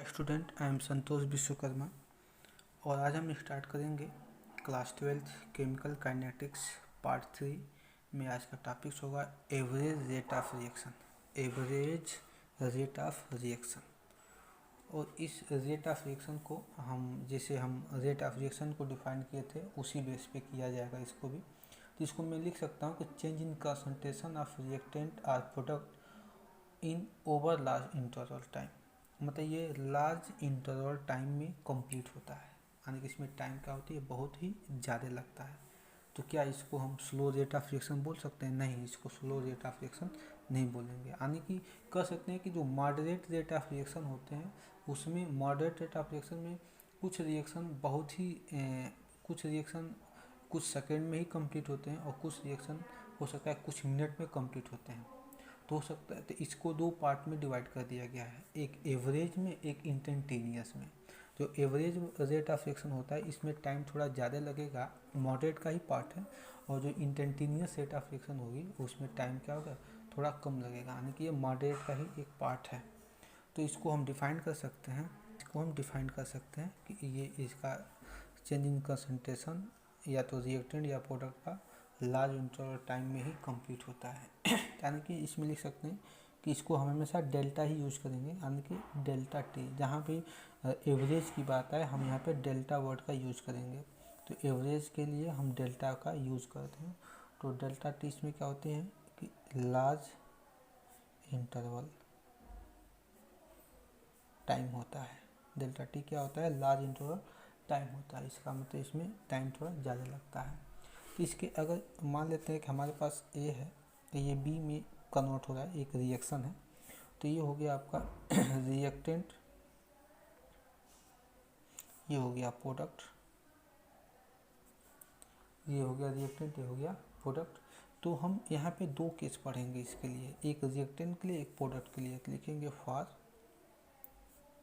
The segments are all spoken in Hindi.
स्टूडेंट, आई एम संतोष विश्वकर्मा और आज हम स्टार्ट करेंगे class 12th chemical kinetics part 3 में। आज का टॉपिक्स होगा average rate of reaction. Average rate of reaction. और इस रेट ऑफ रिएक्शन को हम रेट ऑफ रिएक्शन को डिफाइन किए थे उसी बेस पे किया जाएगा इसको भी। तो इसको मैं लिख सकता हूँ कि change in concentration of reactant और product in over large interval time. मतलब ये लार्ज इंटरवल टाइम में कंप्लीट होता है, यानी कि इसमें टाइम क्या होती है, बहुत ही ज़्यादा लगता है। तो क्या इसको हम स्लो रेट ऑफ रिएक्शन बोल सकते हैं? नहीं, इसको स्लो रेट ऑफ रिएक्शन नहीं बोलेंगे। यानी कि कह सकते हैं कि जो मॉडरेट रेट ऑफ रिएक्शन होते हैं उसमें मॉडरेट रेट ऑफ रिएक्शन में कुछ रिएक्शन कुछ सेकेंड में ही कंप्लीट होते हैं और कुछ रिएक्शन हो सकता है कुछ मिनट में कंप्लीट होते हैं। तो हो सकता है, तो इसको दो पार्ट में डिवाइड कर दिया गया है, एक एवरेज में, एक इंस्टेंटेनियस में। जो एवरेज रेट ऑफ रिएक्शन होता है इसमें टाइम थोड़ा ज़्यादा लगेगा, मॉडरेट का ही पार्ट है। और जो इंस्टेंटेनियस रेट ऑफ रिएक्शन होगी उसमें टाइम क्या होगा, थोड़ा कम लगेगा, यानी कि ये मॉडरेट का ही एक पार्ट है। तो इसको हम डिफाइन कर सकते हैं कि ये इसका चेंज इन कंसंट्रेशन या तो रिएक्टेंट या प्रोडक्ट का लार्ज इंटरवल टाइम में ही कंप्लीट होता है। यानी कि इसमें लिख सकते हैं कि इसको हम हमेशा डेल्टा ही यूज करेंगे, यानी कि डेल्टा टी। जहाँ पे एवरेज की बात आए हम यहाँ पे डेल्टा वर्ड का यूज करेंगे। तो एवरेज के लिए हम डेल्टा का यूज करते हैं। तो डेल्टा टी इसमें क्या होते हैं कि लार्ज इंटरवल टाइम होता है। डेल्टा टी क्या होता है, लार्ज इंटरवल टाइम होता है। इसका मतलब इसमें टाइम थोड़ा ज़्यादा लगता है। तो इसके अगर मान लेते हैं कि हमारे पास ए है, तो ये बी में कन्वर्ट हो रहा है, एक रिएक्शन है। तो ये हो गया आपका रिएक्टेंट, ये हो गया प्रोडक्ट, ये हो गया रिएक्टेंट, ये हो गया प्रोडक्ट। तो हम यहाँ पे दो केस पढ़ेंगे इसके लिए, एक रिएक्टेंट के लिए, एक प्रोडक्ट के लिए। लिखेंगे फॉर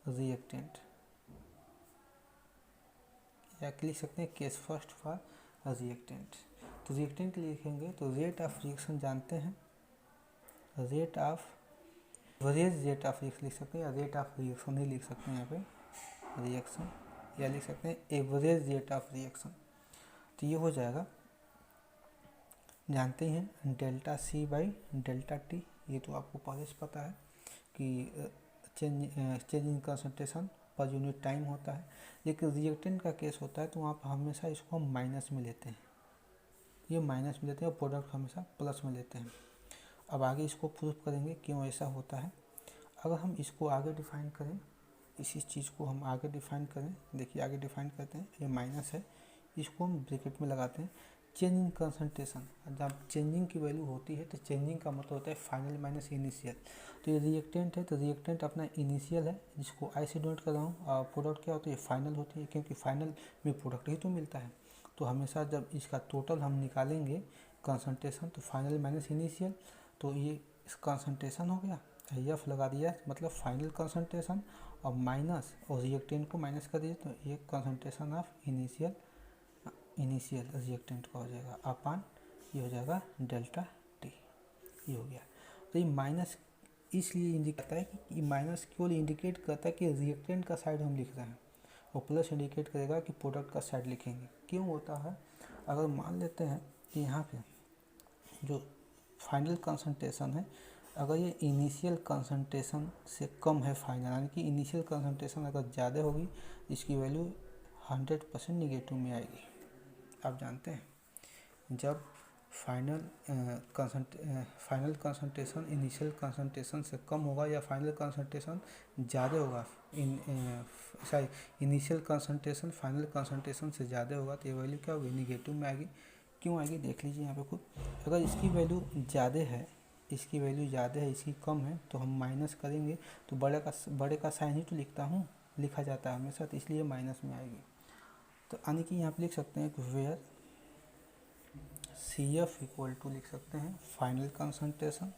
रिएक्टेंट, या लिख सकते हैं केस फर्स्ट फॉर रिएक्टेंट। तो रिएक्टेंट के लिए लिखेंगे तो रेट ऑफ रिएक्शन जानते हैं, rate of average rate of reaction लिख सकते हैं, या रेट ऑफ रिएक्शन ही लिख सकते हैं यहाँ पे रिएक्शन, या लिख सकते हैं एवरेज रेट ऑफ रिएक्शन। तो ये हो जाएगा, जानते हैं delta C by delta T. ये तो आपको पहले से पता है कि change in concentration per unit time होता है। लेकिन रिएक्टेंट का केस होता है तो वहाँ पर हमेशा इसको हम माइनस में लेते हैं, ये माइनस में लेते हैं और प्रोडक्ट हमेशा प्लस में लेते हैं। अब आगे इसको प्रूफ करेंगे क्यों ऐसा होता है। अगर हम इसको आगे डिफाइन करें, इसी चीज़ को हम आगे डिफाइन करें, देखिए आगे डिफाइन करते हैं, ये माइनस है, इसको हम ब्रैकेट में लगाते हैं। चेंज इन कंसंट्रेशन, जब चेंजिंग की वैल्यू होती है तो चेंजिंग का मतलब होता है फाइनल माइनस इनिशियल। तो ये रिएक्टेंट है तो रिएक्टेंट अपना इनिशियल है, जिसको आई से डोट कर रहा हूँ, और प्रोडक्ट क्या होती है, फाइनल होती है, क्योंकि फाइनल में प्रोडक्ट ही तो मिलता है। तो हमेशा जब इसका टोटल हम निकालेंगे कंसंट्रेशन, तो फाइनल माइनस इनिशियल, तो ये कंसंट्रेशन हो गया, एफ लगा दिया मतलब फाइनल कंसंट्रेशन, और माइनस और रिएक्टेंट को माइनस कर दीजिए तो ये कंसंट्रेशन ऑफ इनिशियल रिएक्टेंट का हो जाएगा अपान, ये हो जाएगा डेल्टा टी, ये हो गया। तो ये माइनस इसलिए इंडिकेट करता है कि माइनस केवल इंडिकेट करता है कि रिएक्टेंट का साइड हम लिख रहे हैं, और प्लस इंडिकेट करेगा कि प्रोडक्ट का साइड लिखेंगे। क्यों होता है, अगर मान लेते हैं कि यहाँ पे जो फाइनल कंसंट्रेशन है, अगर ये इनिशियल कंसंट्रेशन से कम है फाइनल, यानी कि इनिशियल कंसंट्रेशन अगर ज़्यादा होगी इसकी वैल्यू 100% निगेटिव में आएगी। आप जानते हैं जब फाइनल कंसंट्रेशन इनिशियल कंसंट्रेशन से कम होगा या फाइनल कंसंट्रेशन ज़्यादा होगा, इनिशियल कंसंट्रेशन फाइनल कंसंट्रेशन से ज़्यादा होगा, तो ये वैल्यू क्या होगी, निगेटिव में आएगी। क्यों आएगी देख लीजिए यहाँ पे खुद। अगर इसकी वैल्यू ज़्यादा है, इसकी कम है, तो हम माइनस करेंगे तो बड़े का साइन ही तो लिखा जाता है हमेशा, तो इसलिए माइनस में आएगी। तो यानी कि यहाँ पे लिख सकते हैं कि where C F equal to लिख सकते हैं फाइनल कंसंट्रेशन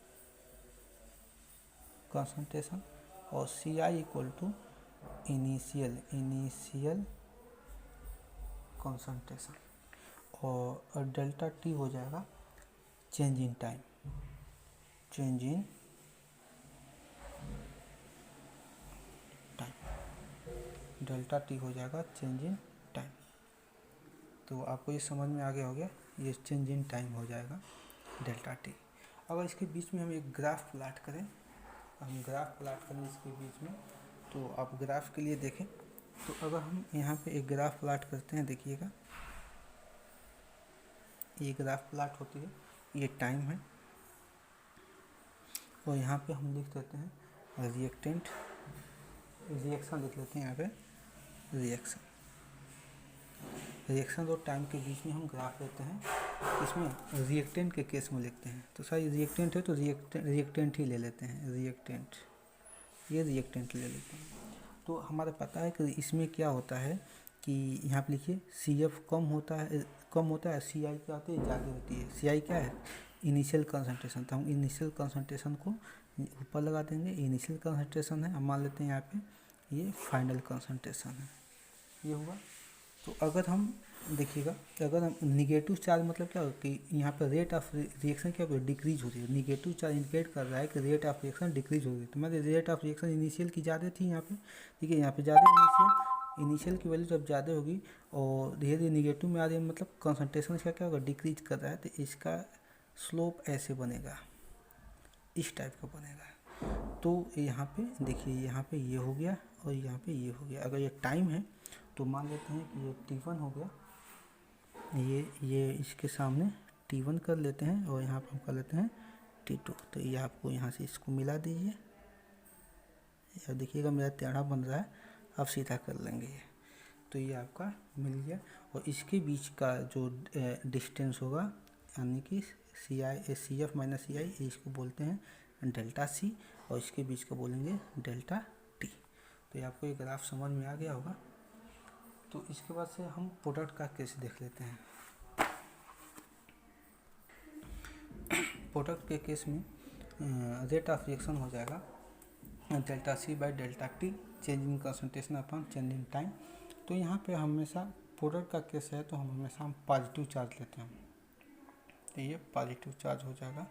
और C I equal to initial concentration, और डेल्टा टी हो जाएगा change in time, delta T हो जाएगा चेंज इन टाइम। तो आपको ये समझ में आ गया हो गया, ये चेंज इन टाइम हो जाएगा डेल्टा टी। अगर इसके बीच में हम एक ग्राफ प्लाट करें, हम ग्राफ प्लाट करें इसके बीच में, तो आप ग्राफ के लिए देखें, तो अगर हम यहाँ पे एक ग्राफ प्लाट करते हैं, देखिएगा ये ग्राफ प्लाट होती है, ये टाइम है, और यहाँ पे हम लिख देते हैं रिएक्टेंट, रिएक्शन लिख लेते हैं यहाँ पे रिएक्शन और टाइम के बीच में हम ग्राफ लेते हैं, इसमें रिएक्टेंट के केस में लिखते हैं। तो सारी रिएक्टेंट है तो रिएक्टेंट ही ले लेते हैं, रिएक्टेंट, ये रिएक्टेंट ले लेते हैं। तो हमारा पता है कि इसमें क्या होता है कि यहाँ पे लिखिए CF कम होता है CI क्या होती है, ज़्यादा होती है। CI क्या है, इनिशियल कंसंट्रेशन, तो हम इनिशियल कंसंट्रेशन को ऊपर लगा देंगे, इनिशियल कंसंट्रेशन है, हम मान लेते हैं यहाँ पे ये फाइनल कंसंट्रेशन है, ये हुआ। तो अगर हम देखिएगा, अगर हम निगेटिव चार्ज मतलब क्या होता है कि यहाँ पर रेट ऑफ रिएक्शन क्या होती है, डिक्रीज होती है। निगेटिव चार्ज इंडिकेट कर रहा है कि रेट ऑफ रिएक्शन डिक्रीज हो रही है। तो मतलब रेट ऑफ रिएक्शन इनिशियल की ज़्यादा थी यहाँ पे, ठीक है, यहाँ पे ज़्यादा इनिशियल की वैल्यू जब ज़्यादा होगी और धीरे धीरे निगेटिव में आ रही है, मतलब कंसंट्रेशन इसका क्या होगा, डिक्रीज कर रहा है, तो इसका स्लोप ऐसे बनेगा, इस टाइप का बनेगा। तो यहाँ पे देखिए, यहाँ पे ये हो गया और यहाँ पे ये हो गया। अगर ये टाइम है तो मान लेते हैं कि ये T1 हो गया, ये इसके सामने T1 कर लेते हैं और यहाँ पर हम कर लेते हैं T2। तो ये आपको यहाँ से इसको मिला दीजिए, अब देखिएगा मेरा टेढ़ा बन रहा है, अब सीधा कर लेंगे ये, तो ये आपका मिल गया। और इसके बीच का जो डिस्टेंस होगा, यानी कि CF माइनस CI, इसको बोलते हैं डेल्टा C, और इसके बीच का बोलेंगे डेल्टा T। तो ये आपको ये ग्राफ समझ में आ गया होगा। तो इसके बाद से हम प्रोडक्ट का केस देख लेते हैं। प्रोडक्ट के केस में रेट ऑफ रिएक्शन हो जाएगा delta C by delta T, change in concentration upon change in time. तो यहाँ पे हमेशा प्रोडक्ट का केस है तो हम हमेशा पॉजिटिव चार्ज लेते हैं, तो ये पॉजिटिव चार्ज हो जाएगा।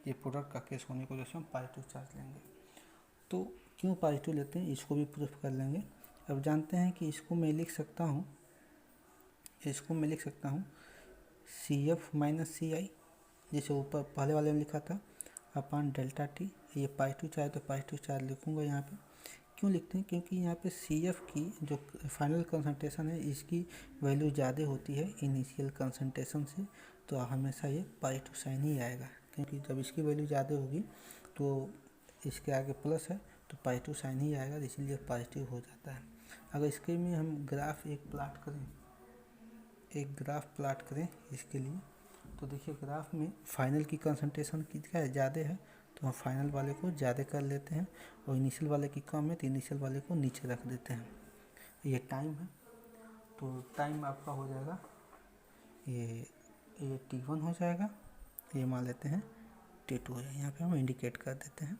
ये प्रोडक्ट का केस होने की वजह से हम पॉजिटिव चार्ज लेंगे। तो क्यों पॉजिटिव लेते हैं इसको भी प्रूफ कर लेंगे। अब जानते हैं कि इसको मैं लिख सकता हूँ, CF माइनस CI, जैसे ऊपर पहले वाले में लिखा था, अपॉन डेल्टा T। ये पॉजिटिव चार्ज तो पॉजिटिव चार्ज लिखूँगा यहाँ पे। क्यों लिखते हैं, क्योंकि यहाँ पे CF की जो फाइनल कंसंट्रेशन है, इसकी वैल्यू ज़्यादा होती है इनिशियल कंसंट्रेशन से, तो हमेशा ये पॉजिटिव साइन ही आएगा, क्योंकि जब इसकी वैल्यू ज़्यादा होगी तो इसके आगे प्लस है तो पॉजिटिव साइन ही आएगा, इसीलिए पॉजिटिव हो जाता है। अगर इसके में हम ग्राफ एक ग्राफ प्लाट करें इसके लिए, तो देखिए ग्राफ में फाइनल की कंसंट्रेशन क्या है, ज़्यादा है, तो हम फाइनल वाले को ज़्यादा कर लेते हैं, और इनिशियल वाले की कम है तो इनिशियल वाले को नीचे रख देते हैं। ये टाइम है, तो टाइम आपका हो जाएगा ये T1 हो जाएगा, ये मान लेते हैं T2 हो जाएगा, यहाँ पे हम इंडिकेट कर देते हैं।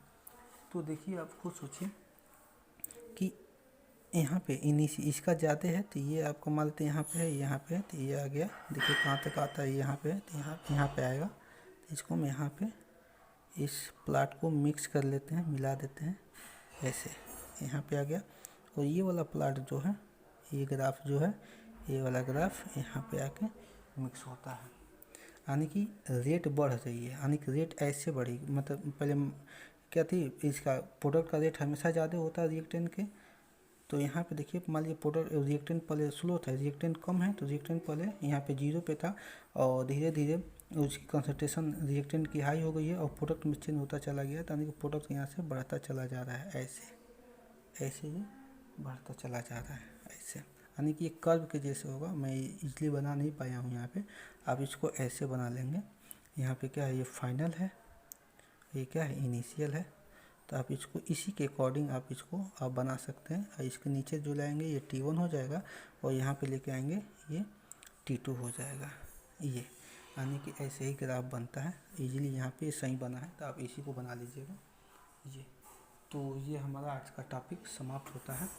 तो देखिए आप खुद सोचिए कि यहाँ पे इसका ज़्यादा है तो ये आपको मान लेते हैं यहाँ पे है तो ये आ गया, देखिए कहाँ तक आता है, यहाँ पे है तो यहाँ पे आएगा। तो इसको हम यहाँ पे इस प्लाट को मिक्स कर लेते हैं, मिला देते हैं, ऐसे यहाँ पे आ गया। और ये वाला प्लाट जो है, ये ग्राफ जो है, ये वाला ग्राफ यहाँ पे आके मिक्स होता है, यानी कि रेट बढ़ रही है, यानी कि रेट ऐसे बढ़ेगी। मतलब पहले क्या थी, इसका प्रोडक्ट का रेट हमेशा ज़्यादा होता है रिएक्टेंट के। तो यहाँ पे देखिए मान लीजिए प्रोडक्ट रिएक्टेंट पहले स्लो था, रिएक्टेंट कम है, तो रिएक्टेंट पहले यहाँ पे 0 पे था, और धीरे धीरे उसकी कंसंट्रेशन रिएक्टेंट की हाई हो गई है और प्रोडक्ट में चेंज होता चला गया, यानी कि प्रोडक्ट यहाँ से बढ़ता चला जा रहा है, ऐसे ये बढ़ता चला जा रहा है ऐसे, यानी कि ये कर्व के जैसे होगा। मैं इजली बना नहीं पाया हूँ यहाँ पे, आप इसको ऐसे बना लेंगे। यहाँ पे क्या है, ये फाइनल है, ये क्या है, इनिशियल है। तो आप इसको इसी के अकॉर्डिंग आप बना सकते हैं। और इसके नीचे जो लाएंगे ये T1 हो जाएगा, और यहाँ पे लेके आएंगे ये T2 हो जाएगा, ये यानी कि ऐसे ही ग्राफ बनता है इजीली। यहाँ पे सही बना है तो आप इसी को बना लीजिएगा ये। तो ये हमारा आज का टॉपिक समाप्त होता है,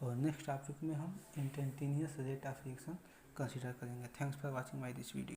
और नेक्स्ट टॉपिक में हम instantaneous rate of reaction consider करेंगे। Thanks for watching my this video.